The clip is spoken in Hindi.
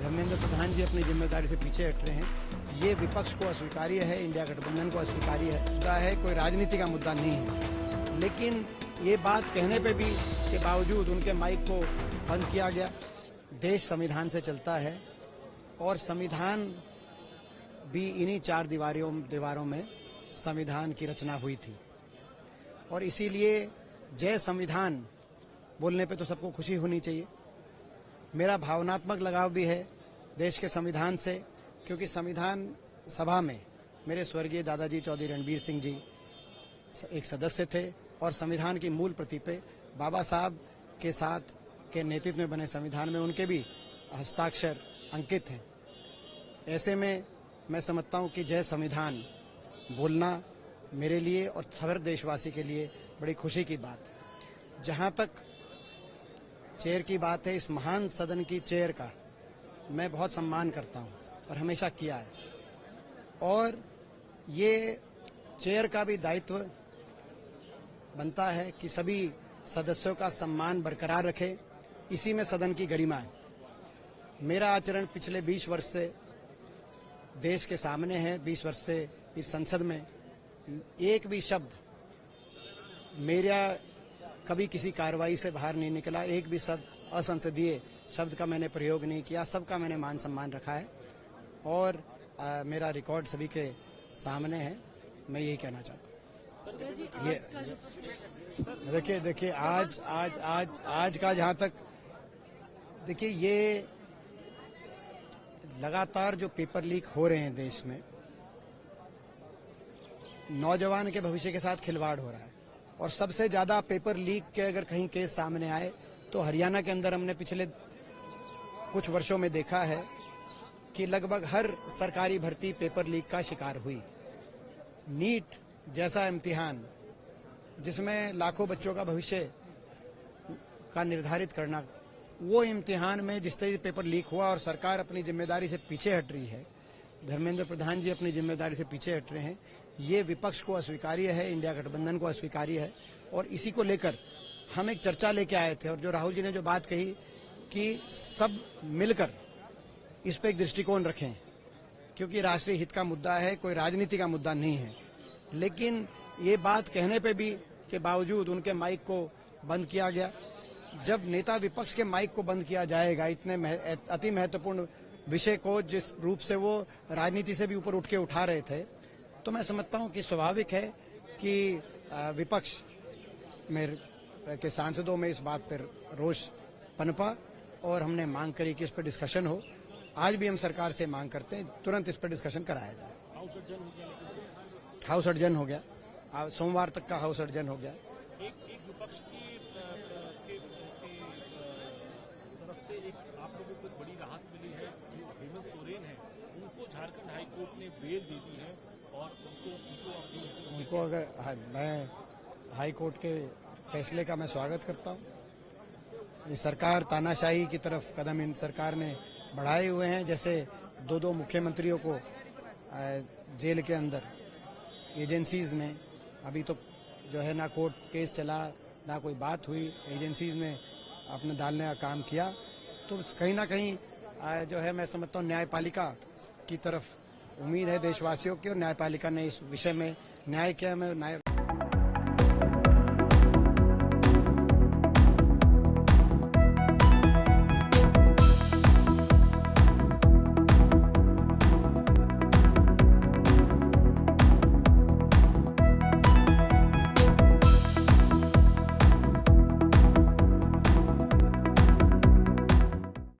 धर्मेंद्र प्रधान जी अपनी जिम्मेदारी से पीछे हट रहे हैं। ये विपक्ष को अस्वीकार्य है, इंडिया गठबंधन को अस्वीकार्य है, कोई राजनीति का मुद्दा नहीं है। लेकिन ये बात कहने पे भी के बावजूद उनके माइक को बंद किया गया। देश संविधान से चलता है और संविधान भी इन्हीं चार दीवारों में संविधान की रचना हुई थी और इसीलिए जय संविधान बोलने पे तो सबको खुशी होनी चाहिए। मेरा भावनात्मक लगाव भी है देश के संविधान से, क्योंकि संविधान सभा में मेरे स्वर्गीय दादाजी चौधरी रणबीर सिंह जी एक सदस्य थे और संविधान की मूल प्रति पे बाबा साहब के साथ के नेतृत्व में बने संविधान में उनके भी हस्ताक्षर अंकित हैं। ऐसे में मैं समझता हूं कि जय संविधान बोलना मेरे लिए और हर देशवासी के लिए बड़ी खुशी की बात है। जहां तक चेयर की बात है, इस महान सदन की चेयर का मैं बहुत सम्मान करता हूं और हमेशा किया है और ये चेयर का भी दायित्व बनता है कि सभी सदस्यों का सम्मान बरकरार रखे। इसी में सदन की गरिमा है। मेरा आचरण पिछले 20 वर्ष से देश के सामने है। 20 वर्ष से इस संसद में एक भी शब्द मेरा कभी किसी कार्रवाई से बाहर नहीं निकला। एक भी शब्द असंसदीय शब्द का मैंने प्रयोग नहीं किया। सबका मैंने मान सम्मान रखा है और मेरा रिकॉर्ड सभी के सामने है। मैं यही कहना चाहता हूँ। ये देखिए आज का जहाँ तक देखिए ये लगातार जो पेपर लीक हो रहे हैं देश में, नौजवान के भविष्य के साथ खिलवाड़ हो रहा है और सबसे ज्यादा पेपर लीक के अगर कहीं केस सामने आए तो हरियाणा के अंदर हमने पिछले कुछ वर्षों में देखा है कि लगभग हर सरकारी भर्ती पेपर लीक का शिकार हुई। नीट जैसा इम्तिहान जिसमें लाखों बच्चों का भविष्य का निर्धारित करना, वो इम्तिहान में जिस तरह से पेपर लीक हुआ और सरकार अपनी जिम्मेदारी से पीछे हट रही है, धर्मेंद्र प्रधान जी अपनी जिम्मेदारी से पीछे हट रहे हैं। ये विपक्ष को अस्वीकार्य है, इंडिया गठबंधन को अस्वीकार्य है और इसी को लेकर हम एक चर्चा लेके आए थे और जो राहुल जी ने जो बात कही कि सब मिलकर इस पर एक दृष्टिकोण रखें, क्योंकि राष्ट्रीय हित का मुद्दा है, कोई राजनीति का मुद्दा नहीं है। लेकिन ये बात कहने पे भी के बावजूद उनके माइक को बंद किया गया। जब नेता विपक्ष के माइक को बंद किया जाएगा इतने अति महत्वपूर्ण विषय को, जिस रूप से वो राजनीति से भी ऊपर उठ के उठा रहे थे, तो मैं समझता हूं कि स्वाभाविक है कि विपक्ष में के सांसदों में इस बात पर रोष पनपा और हमने मांग करी कि इस पर डिस्कशन हो। आज भी हम सरकार से मांग करते हैं तुरंत इस पर डिस्कशन कराया जाए। हाउस अर्जन हो गया, सोमवार तक का हाउस अर्जन हो गया। एक विपक्ष की तरफ से एक आप लोगों को बड़ी राहत मिली है। जो हेमंत सोरेन है उनको झारखंड हाईकोर्ट ने बेल दे दी है और उनको अगर मैं हाईकोर्ट के फैसले का मैं स्वागत करता हूं। ये सरकार तानाशाही की तरफ कदम इन सरकार ने बढ़ाए हुए हैं। जैसे दो मुख्यमंत्रियों को जेल के अंदर एजेंसीज ने, अभी तो जो है ना कोर्ट केस चला ना कोई बात हुई, एजेंसीज ने अपने डालने का काम किया। तो कहीं ना कहीं जो है मैं समझता हूँ न्यायपालिका की तरफ उम्मीद है देशवासियों की और न्यायपालिका ने इस विषय में न्याय किया। मैं